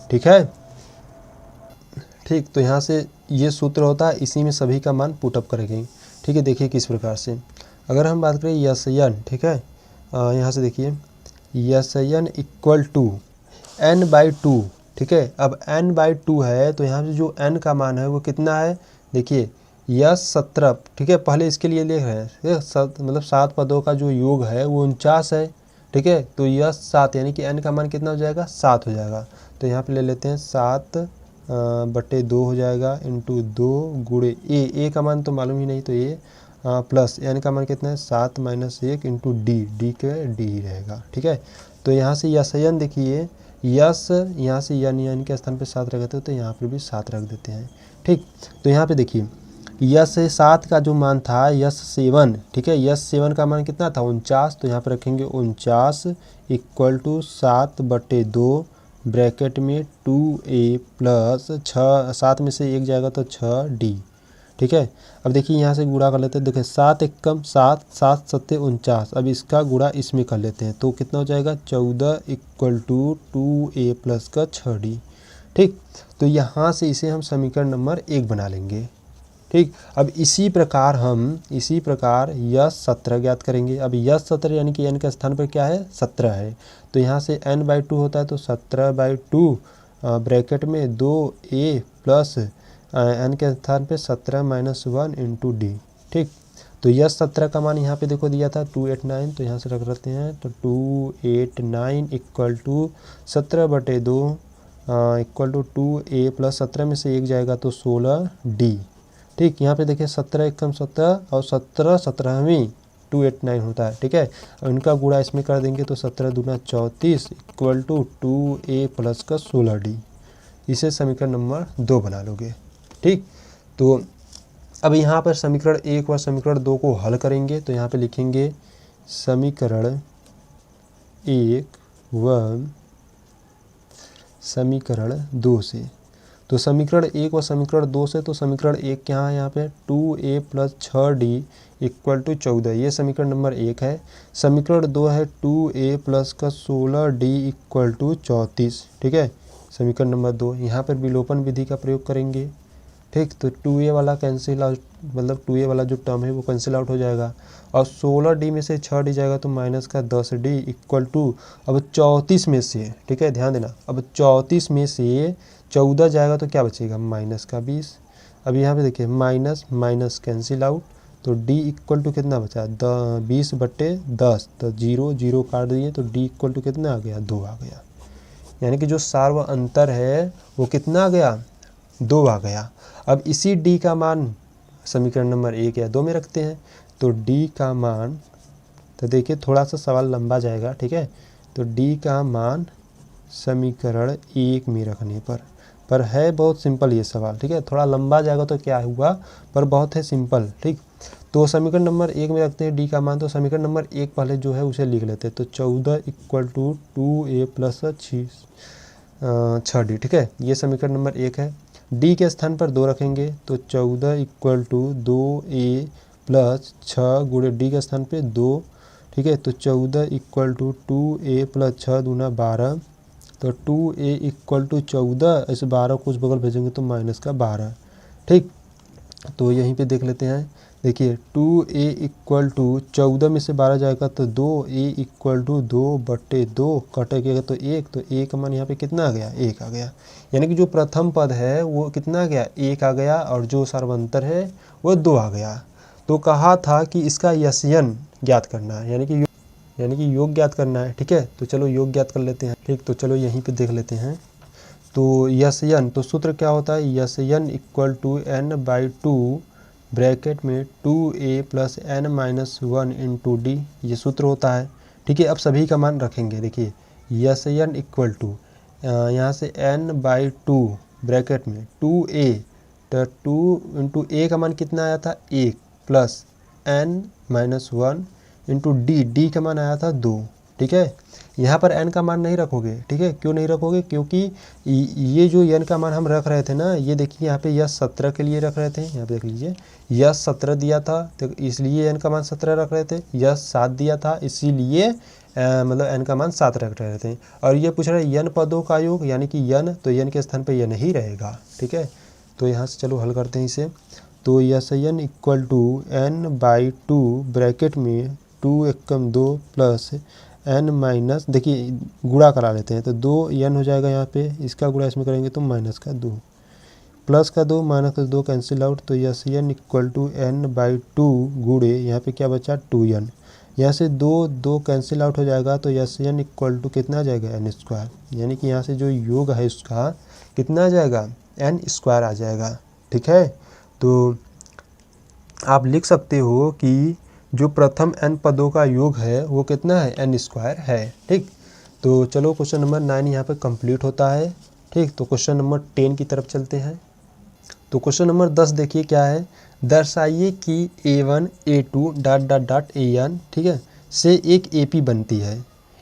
ठीक है। ठीक। तो यहाँ से ये सूत्र होता है, इसी में सभी का मान पुटअप करेंगे। ठीक है। देखिए किस प्रकार से, अगर हम बात करें यस n, ठीक है, यहाँ से देखिए yes n equal to n/2। ठीक है। अब n/2 है तो यहाँ से जो n का मान है वो कितना है, देखिए यस 17। ठीक है। पहले इसके लिए लिख रहे हैं, मतलब 7 पदों का जो योग है वो 49 है। ठीक है। तो यस 7 यानी कि n का मान कितना हो जाएगा, 7 हो जाएगा। तो यहाँ पे ले लेते हैं 7/2 हो जाएगा इंटू 2 गुणे a का मान तो मालूम ही नहीं, तो a प्लस n का मान कितना है, 7 - 1 इंटू d के d ही रहेगा। ठीक है। तो यहाँ से यस n देखिए, यस यहाँ से n के स्थान पे 7 रख देते हो तो यहाँ पर भी 7 रख देते हैं। ठीक। तो यहाँ पे देखिए यस 7 का जो मान था यस 7, ठीक है, यस 7 का मान कितना था, 49। तो यहाँ पर रखेंगे 49 इक्वल टू 7/2 ब्रैकेट में 2a प्लस 6, 7 में से 1 जाएगा तो 6d। ठीक है। अब देखिए यहाँ से गुणा कर लेते हैं। देखिए 7 एकम 7, 7 सत्ते 49। अब इसका गुणा इसमें कर लेते हैं तो कितना हो जाएगा, 14 इक्वल टू 2a प्लस का 6d। ठीक। तो यहाँ से इसे हम समीकरण नंबर 1 बना लेंगे। ठीक। अब इसी प्रकार यस 17 ज्ञात करेंगे। अब यस 17 यानी कि n के स्थान पर क्या है, 17 है। तो यहाँ से n/2 होता है तो 17/2 ब्रैकेट में 2a प्लस n के स्थान पे 17 - 1 इंटू d। ठीक। तो यस 17 का मान यहाँ पे देखो दिया था 289, तो यहाँ से रख लेते हैं। तो 289 equal to 17/2 equal to 2a plus 17 में से 1 जाएगा तो 16d। ठीक। यहाँ पे देखिए 17 एकम 17 और 17 17वीं 289 होता है, ठीक है। और इनका गुणा इसमें कर देंगे तो 17 दूना 34 इक्वल टू 2a प्लस का 16d। इसे समीकरण नंबर 2 बना लोगे, ठीक। तो अब यहाँ पर समीकरण 1 और समीकरण 2 को हल करेंगे तो यहाँ पे लिखेंगे समीकरण 1 व समीकरण 2 से। तो समीकरण 1 और समीकरण 2 से, तो समीकरण 1 क्या है यहाँ पे 2a plus 6d equal to 14, ये समीकरण नंबर 1 है। समीकरण 2 है 2a प्लस का 16d इक्वल टू 34, ठीक है। समीकरण नंबर 2, यहाँ पर विलोपन विधि का प्रयोग करेंगे, ठीक। तो 2a वाला कैंसिल आउट, मतलब 2a वाला जो टर्म है वो कैंसिल आउट हो जाएगा और 16d में से 6d जाएगा तो माइनस का 10d इक्वल टू, अब 34 में से, ठीक है ध्यान देना, अब 34 में से 14 जाएगा तो क्या बचेगा माइनस का 20। अब यहाँ पे देखिए माइनस माइनस कैंसिल आउट, तो d इक्वल टू कितना बचा 20/10, तो 0 0 काट दिए तो d इक्वल टू कितना आ गया 2 आ गया। यानी कि जो सार्व अंतर है वो कितना आ गया 2 आ गया। अब इसी d का मान समीकरण नंबर 1 या 2 में रखते हैं, तो d का मान, तो देखिए थोड़ा सा सवाल लंबा जाएगा, ठीक है। तो d का मान समीकरण 1 में रखने पर है बहुत सिंपल ये सवाल, ठीक है। थोड़ा लंबा जाएगा तो क्या हुआ, पर बहुत है सिंपल, ठीक। तो समीकरण नंबर 1 में रखते हैं d का मान, तो समीकरण नंबर 1 पहले जो है उसे लिख लेते हैं, तो 14 equal to 2a plus 6d, ठीक है। ये समीकरण नंबर 1 है। d के स्थान पर 2 रखेंगे तो 14 इक्वल टू 2a प्लस 6 गुणे d के स्थान पे 2, ठीक है। तो 14 इक्वल टू 2a प्लस 6 दूना 12, तो 2a इक्वल टू 14, इस 12 को उस बगल भेजेंगे तो माइनस का 12, ठीक। तो यहीं पे देख लेते हैं, देखिए 2a इक्वल टू 14 में से 12 जाएगा तो 2a इक्वल टू 2/2 कटेगा तो 1, तो a का मान यहाँ पे कितना आ गया 1 आ गया। यानी कि जो प्रथम पद है वो कितना आ गया 1 आ गया और जो सर्वांतर है वो 2 आ गया। तो कहा था कि इसका यस्यन ज्ञात करना है, यानी कि योग ज्ञात करना है, ठीक है। तो चलो योग ज्ञात कर लेते हैं, ठीक। तो चलो यहीं पे देख लेते हैं, तो यस्यन, तो सूत्र क्या होता है यस्यन इक्वल टू n/2 ब्रैकेट में 2a plus n-1 into D, ये सूत्र होता है, ठीक है। अब सभी का मान रखेंगे, देखिए यस्यन इक्वल टू यहाँ से n/2 ब्रैकेट में 2a, तो 2 इंटू a का मान कितना आया था 1 प्लस n-1 इंटू डी का मान आया था 2, ठीक है। यहाँ पर n का मान नहीं रखोगे, ठीक है। क्यों नहीं रखोगे, क्योंकि ये जो n का मान हम रख रहे थे ना, ये देखिए यहाँ पे यह 17 के लिए रख रहे थे, यहाँ पे देख लीजिए यह 17 दिया था तो इसलिए n का मान 17 रख रहे थे, यह 7 दिया था इसीलिए मतलब n का मान 7 रख रहे थे। और ये पूछ रहे n पदों का योग, यानी कि n, तो n के स्थान पर n ही रहेगा, ठीक है। तो यहाँ से चलो हल करते हैं इसे, तो यस्यन इक्वल टू n/2 ब्रैकेट में 2 एकम 2 प्लस n माइनस, देखिए गुणा करा लेते हैं तो 2n हो जाएगा यहाँ पे, इसका गुणा इसमें करेंगे तो माइनस का 2 प्लस का 2 माइनस का 2 कैंसिल आउट, तो यस्यन इक्वल टू n/2 गुणे यहाँ पे क्या बचा 2n, यहाँ से 2 कैंसिल आउट हो जाएगा तो यस्यन इक्वल टू कितना आ जाएगा n², यानी कि यहाँ से जो योग है उसका कितना आ जाएगा n² आ जाएगा, ठीक है। तो आप लिख सकते हो कि जो प्रथम n पदों का योग है वो कितना है n² है, ठीक। तो चलो क्वेश्चन नंबर 9 यहाँ पे कंप्लीट होता है, ठीक। तो क्वेश्चन नंबर 10 की तरफ चलते हैं। तो क्वेश्चन नंबर 10 देखिए क्या है, दर्शाइए कि a1 a2 ... an, ठीक है, से एक AP बनती है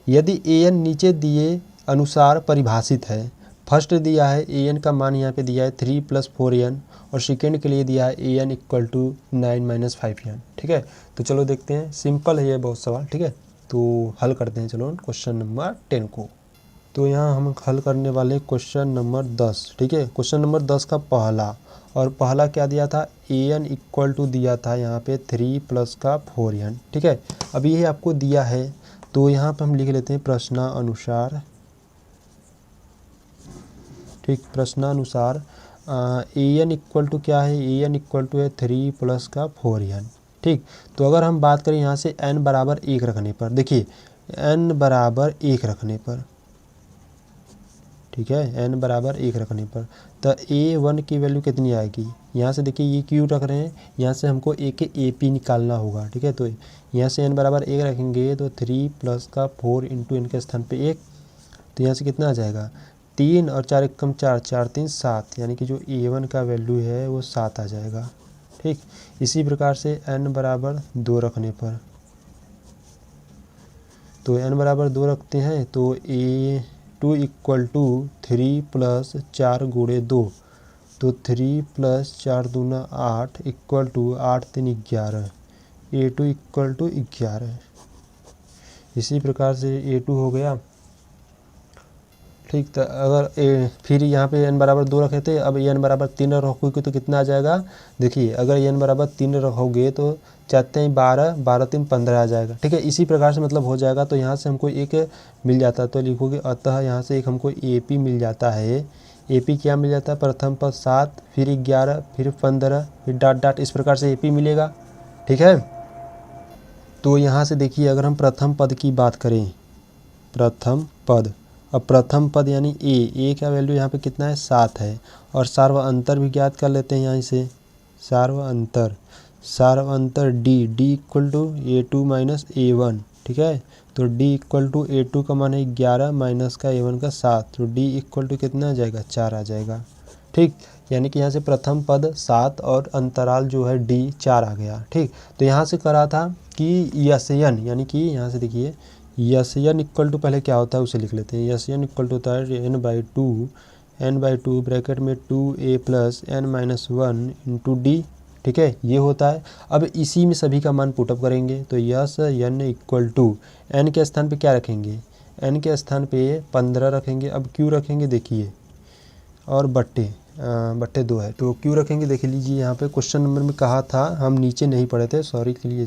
यदि an नीचे दिए अनुसार परिभाषित है। फर्स्ट दिया है an का मान यहाँ पे दिया है 3 + 4n और सेकेंड के लिए दिया है an इक्वल टू 9 - 5n, ठीक है। तो चलो देखते हैं, सिंपल है ये बहुत सवाल, ठीक है। तो हल करते हैं चलो क्वेश्चन नंबर 10 को। तो यहाँ हम हल करने वाले क्वेश्चन नंबर 10, ठीक है। क्वेश्चन नंबर 10 का पहला क्या दिया था an इक्वल टू दिया था यहाँ पे 3 + का 4n, ठीक है। अब ये आपको दिया है तो यहाँ पे हम लिख लेते हैं प्रश्नानुसार, ठीक। प्रश्नानुसार an इक्वल टू क्या है, an इक्वल टू है 3 + का 4n, ठीक। तो अगर हम बात करें यहाँ से n बराबर 1 रखने पर, देखिए n बराबर 1 रखने पर, ठीक है, n बराबर 1 रखने पर। तो a1 की वैल्यू कितनी आएगी, यहाँ से देखिए ये क्यों रख रहे हैं, यहाँ से हमको a के AP निकालना होगा, ठीक है। तो यहाँ से n बराबर 1 रखेंगे तो 3 प्लस का 4 इंटू n के स्थान पे 1, तो यहाँ से कितना आ जाएगा 3 और 4 1 कम 4, 4 3 7, यानी कि जो a1 का वैल्यू है वो 7 आ जाएगा, ठीक। इसी प्रकार से n बराबर 2 रखने पर, तो n बराबर 2 रखते हैं तो a2 इक्वल टू 3 प्लस 4 गुणे 2, तो 3 प्लस 4 दूना 8 equal to 8 3 11, a2 equal to 11। इसी प्रकार से a2 हो गया, ठीक। तो अगर फिर यहाँ पे n बराबर 2 रखे थे, अब n बराबर 3 रखोगे तो कितना आ जाएगा, देखिए अगर n बराबर 3 रखोगे तो चाहते हैं 12, 12 3 15 आ जाएगा, ठीक है। इसी प्रकार से मतलब हो जाएगा। तो यहाँ से हमको एक मिल जाता है तो लिखोगे अतः यहाँ से एक हमको AP मिल जाता है। AP क्या मिल जाता है, प्रथम पद 7, फिर 11, फिर 15, फिर डॉट डॉट, इस प्रकार से AP मिलेगा, ठीक है। तो यहाँ से देखिए अगर हम प्रथम पद की बात करें, प्रथम पद, अब प्रथम पद यानी a का वैल्यू यहाँ पे कितना है 7 है, और सार्व अंतर भी ज्ञात कर लेते हैं यहाँ से, सार्व अंतर d equal to a2 minus a1, ठीक है। तो d इक्वल टू a2 का मान है 11 माइनस का a1 का 7, तो d इक्वल टू कितना आ जाएगा 4 आ जाएगा, ठीक। यानी कि यहाँ से प्रथम पद 7 और अंतराल जो है d 4 आ गया, ठीक। तो यहाँ से करा था कि यस्यन, यानी कि यहाँ से देखिए यस्यन इक्वल टू पहले क्या होता है उसे लिख लेते हैं। यस्यन इक्वल टू होता है n बाई टू ब्रैकेट में 2a plus n minus 1 into D, ठीक है, ये होता है। अब इसी में सभी का मान पुटअप करेंगे तो यस्यन इक्वल टू n के स्थान पे क्या रखेंगे, n के स्थान पे 15 रखेंगे। अब क्यों रखेंगे देखिए, और बट्टे 2 है तो क्यों रखेंगे देख लीजिए, यहाँ पे क्वेश्चन नंबर में कहा था, हम नीचे नहीं पढ़े थे, सॉरी के लिए,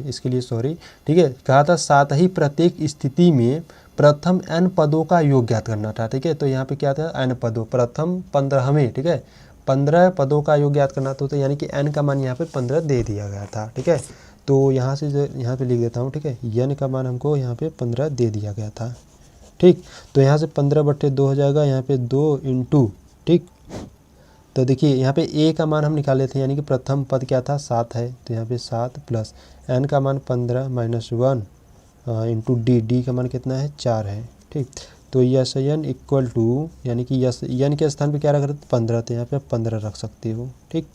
इसके लिए सॉरी, ठीक है। कहा था साथ ही प्रत्येक स्थिति में प्रथम n पदों का योग ज्ञात करना था, ठीक है। तो यहाँ पे क्या था n पदों, प्रथम 15वें, ठीक है, 15 पदों का योग ज्ञात करना था, तो यानी कि n का मान यहाँ पे 15 दे दिया गया था, ठीक है। तो यहाँ से यहाँ पे लिख देता हूँ, ठीक है, n का मान हमको यहाँ पे 15 दे दिया गया था, ठीक। तो यहाँ से 15/2 हो जाएगा, यहाँ पे 2 इंटू, ठीक। तो देखिए यहाँ पे a का मान हम निकाले थे, यानी कि प्रथम पद क्या था 7 है, तो यहाँ पे 7 प्लस n का मान 15 माइनस 1 इंटू डी का मान कितना है 4 है, ठीक। तो यस्यन इक्वल टू, यानी कि n के स्थान पे क्या रख रहे थे 15, तो यहाँ पे 15 रख सकते हो, ठीक।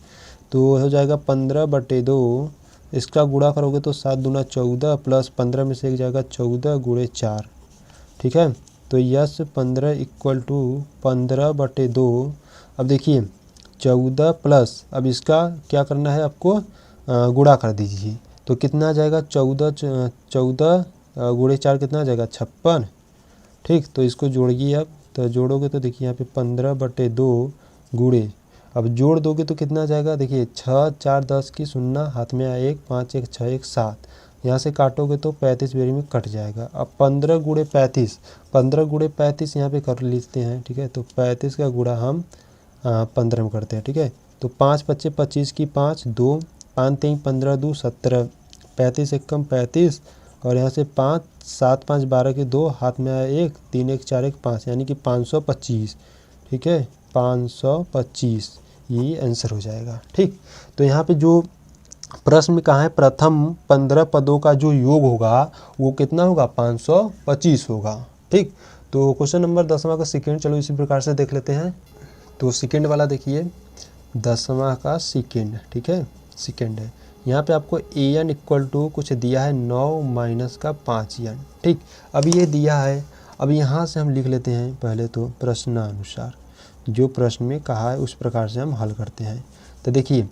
तो हो जाएगा 15/2, इसका गुणा करोगे तो 7 दूना 14 प्लस 15 में से एक जाएगा 14 गुणे 4, ठीक है। तो यस 15 इक्वल टू 15/2। अब देखिए 14 प्लस, अब इसका क्या करना है आपको, गुणा कर दीजिए, तो कितना आ जाएगा 14 गुणे 4 कितना आ जाएगा 56, ठीक। तो इसको जोड़िए अब, तो जोड़ोगे तो देखिए यहाँ पे 15/2 गुणे, अब जोड़ दोगे तो कितना आ जाएगा, देखिए 6 4 10 की 0 हाथ में आया 1, 5 1 6 1 7, यहाँ से काटोगे तो 35 बेरी में कट जाएगा। अब 15 गुणे 35 यहाँ पे कर लेते हैं, ठीक है। तो 35 का गुणा हम 15 में करते हैं, ठीक है। तो 5 5 25 की 5 2 5 3 15 2 17, 35 1 कम 35, और यहाँ से 5 7 5 12 के 2 हाथ में आया 1, 3 1 4 1 5, यानी कि 525, ठीक है, 525 ये आंसर हो जाएगा, ठीक। तो यहाँ पे जो प्रश्न में कहा है प्रथम 15 पदों का जो योग होगा वो कितना होगा 525 होगा, ठीक। तो क्वेश्चन नंबर 10वां का सेकेंड, चलो इसी प्रकार से देख लेते हैं। तो सेकेंड वाला देखिए 10वां का सेकेंड, ठीक है, सेकेंड है। यहाँ पे आपको an इक्वल टू कुछ दिया है 9 माइनस का 5n, ठीक। अब ये दिया है, अब यहाँ से हम लिख लेते हैं पहले तो प्रश्नानुसार, जो प्रश्न में कहा है उस प्रकार से हम हल करते हैं। तो देखिए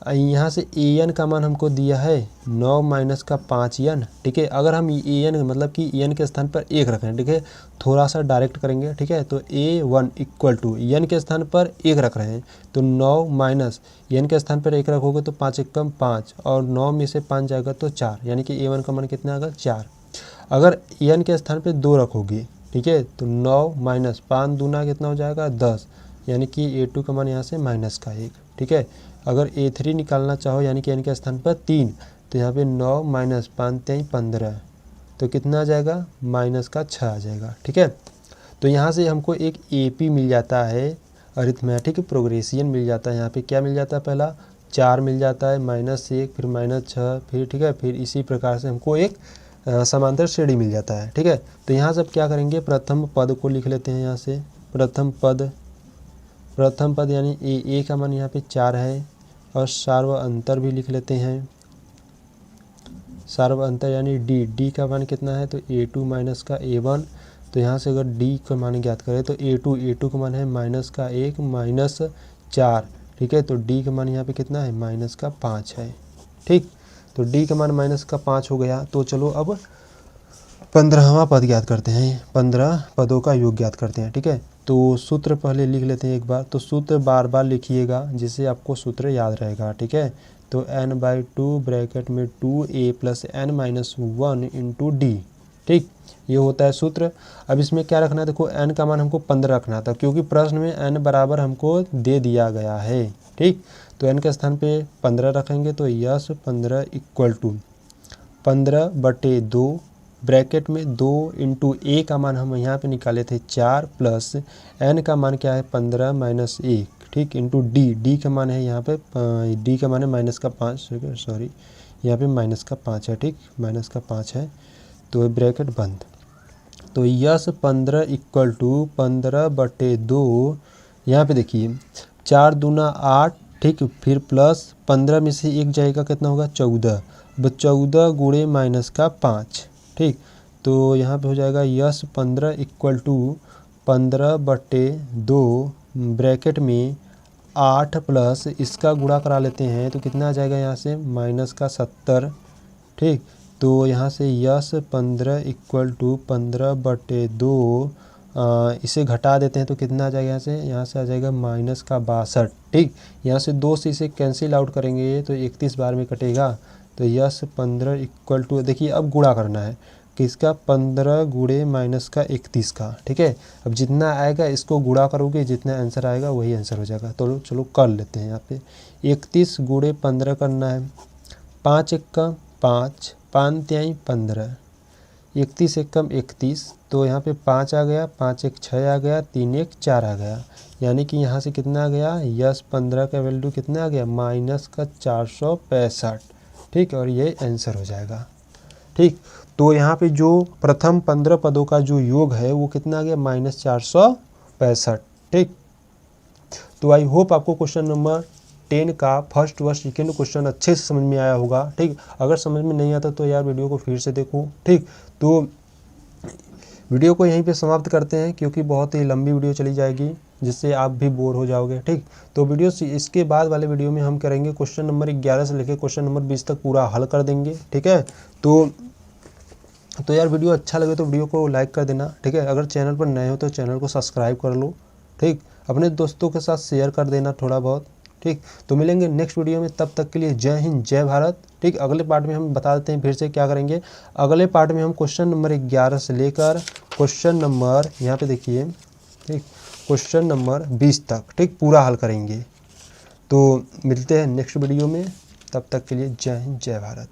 यहाँ से an का मान हमको दिया है 9 माइनस का 5n, ठीक है। अगर हम an मतलब कि n के स्थान पर 1 रख रहे हैं, ठीक है, थोड़ा सा डायरेक्ट करेंगे, ठीक है। तो a1 इक्वल टू n के स्थान पर 1 रख रहे हैं, तो 9 माइनस n के स्थान पर 1 रखोगे तो 5 1 कम 5, और 9 में से 5 जाएगा तो 4, यानी कि a1 का मान कितना आएगा 4। अगर n के स्थान पर 2 रखोगे, ठीक है, तो 9 माइनस 5 दूना कितना हो जाएगा 10, यानी कि a2 का मान यहाँ से माइनस का 1, ठीक है। अगर a3 निकालना चाहो, यानी कि n के स्थान पर 3, तो यहाँ पे 9 माइनस 5 3 15, तो कितना आ जाएगा माइनस का 6 आ जाएगा, ठीक है। तो यहाँ से हमको एक AP मिल जाता है, अरिथमेटिक प्रोग्रेशन मिल जाता है। यहाँ पे क्या मिल जाता है, पहला 4 मिल जाता है, -1 फिर -6 फिर, ठीक है, फिर इसी प्रकार से हमको एक समांतर श्रेणी मिल जाता है। ठीक है, तो यहाँ से अब क्या करेंगे, प्रथम पद को लिख लेते हैं। यहाँ से प्रथम पद यानी ए का मान यहाँ पे 4 है, और सार्व अंतर भी लिख लेते हैं। सार्व अंतर यानी डी का मान कितना है, तो A2 माइनस का A1। तो यहाँ से अगर डी का मान ज्ञात करें तो A2 का मान है -1 -4। ठीक है, तो डी का मान यहाँ पे कितना है, -5 है। ठीक, तो डी का मान -5 हो गया। तो चलो अब 15वां पद ज्ञात करते हैं, 15 पदों का योग ज्ञात करते हैं। ठीक है, तो सूत्र पहले लिख लेते हैं एक बार। तो सूत्र बार बार लिखिएगा जिससे आपको सूत्र याद रहेगा। ठीक है, तो n/2 ब्रैकेट में 2a + n-1 × d। ठीक, ये होता है सूत्र। अब इसमें क्या रखना है, देखो n का मान हमको 15 रखना था, क्योंकि प्रश्न में n बराबर हमको दे दिया गया है। ठीक, तो n के स्थान पे 15 रखेंगे, तो यस 15 = 15/2 ब्रैकेट में 2 × a का मान हम यहाँ पे निकाले थे 4 प्लस n का मान क्या है, 15 - 1। ठीक, इंटू डी का मान है यहाँ पे, डी का मान है -5, सॉरी यहाँ पे -5 है। ठीक, -5 है, तो ब्रैकेट बंद। तो यस 15 = 15/2। यहाँ पे देखिए 4 दूना 8। ठीक, फिर प्लस 15 में से 1 जाएगा, कितना होगा, 14। अब 14 गुणे -5। ठीक, तो यहाँ पे हो जाएगा यस 15 = 15/2 ब्रैकेट में 8 प्लस इसका गुणा करा लेते हैं, तो कितना आ जाएगा यहाँ से, -70। ठीक, तो यहाँ से यस 15 = 15/2 इसे घटा देते हैं तो कितना आ जाएगा, यहाँ से आ जाएगा -62। ठीक, यहाँ से 2 से इसे कैंसिल आउट करेंगे तो 31 बार में कटेगा। तो यस 15 = देखिए अब गुणा करना है किसका, 15 गुणे -31 का। ठीक है, अब जितना आएगा इसको गुणा करोगे, जितना आंसर आएगा वही आंसर हो जाएगा। तो चलो कर लेते हैं। यहाँ पे 31 गुणे 15 करना है, 5 × 5, 5 × 3 = 15, 31 × 1 = 31। तो यहाँ पे 5 आ गया, 5 × 1 = 6 आ गया, 3 × 1 = 4 आ गया। यानी कि यहाँ से कितना आ गया, यस 15 का वैल्यू कितना आ गया, -465। ठीक, और ये आंसर हो जाएगा। ठीक, तो यहाँ पे जो प्रथम 15 पदों का जो योग है वो कितना आ गया, -465। ठीक, तो आई होप आपको क्वेश्चन नंबर 10 का फर्स्ट व सेकेंड क्वेश्चन अच्छे से समझ में आया होगा। ठीक, अगर समझ में नहीं आता तो यार वीडियो को फिर से देखो। ठीक, तो वीडियो को यहीं पे समाप्त करते हैं, क्योंकि बहुत ही लंबी वीडियो चली जाएगी जिससे आप भी बोर हो जाओगे। ठीक, तो वीडियो इसके बाद वाले वीडियो में हम करेंगे क्वेश्चन नंबर 11 से लेकर क्वेश्चन नंबर 20 तक पूरा हल कर देंगे। ठीक है, तो यार वीडियो अच्छा लगे तो वीडियो को लाइक कर देना। ठीक है, अगर चैनल पर नए हो तो चैनल को सब्सक्राइब कर लो। ठीक, अपने दोस्तों के साथ शेयर कर देना थोड़ा बहुत। ठीक, तो मिलेंगे नेक्स्ट वीडियो में, तब तक के लिए जय हिंद जय भारत। ठीक, अगले पार्ट में हम बता देते हैं फिर से क्या करेंगे। अगले पार्ट में हम क्वेश्चन नंबर 11 से लेकर क्वेश्चन नंबर, यहाँ पे देखिए, ठीक, क्वेश्चन नंबर 20 तक, ठीक, पूरा हल करेंगे। तो मिलते हैं नेक्स्ट वीडियो में, तब तक के लिए जय हिंद जय भारत।